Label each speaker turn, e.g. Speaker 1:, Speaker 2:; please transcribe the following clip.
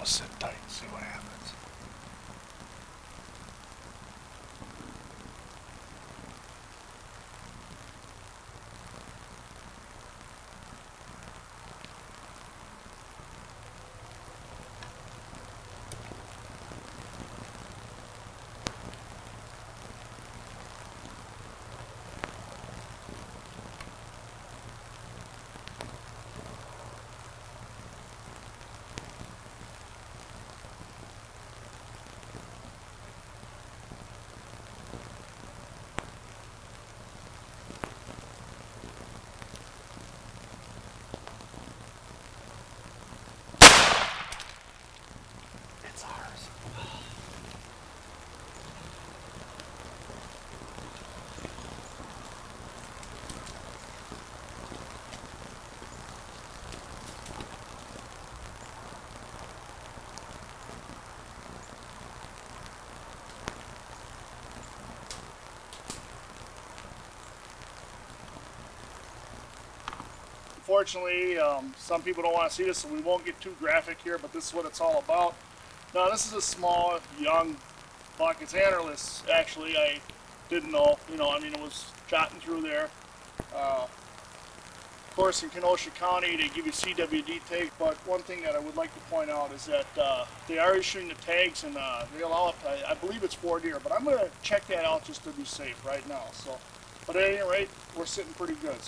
Speaker 1: just sit tight and see what happens. It's ours. Unfortunately, some people don't want to see this, so we won't get too graphic here, but this is what it's all about. Now, this is a small, young buck. It's antlerless, actually. I didn't know, I mean, it was jotting through there. Of course, in Kenosha County, they give you CWD tags, but one thing that I would like to point out is that they are issuing the tags, and they allow up to, I believe it's 4 deer, but I'm going to check that out just to be safe right now. So, but at any rate, we're sitting pretty good. So.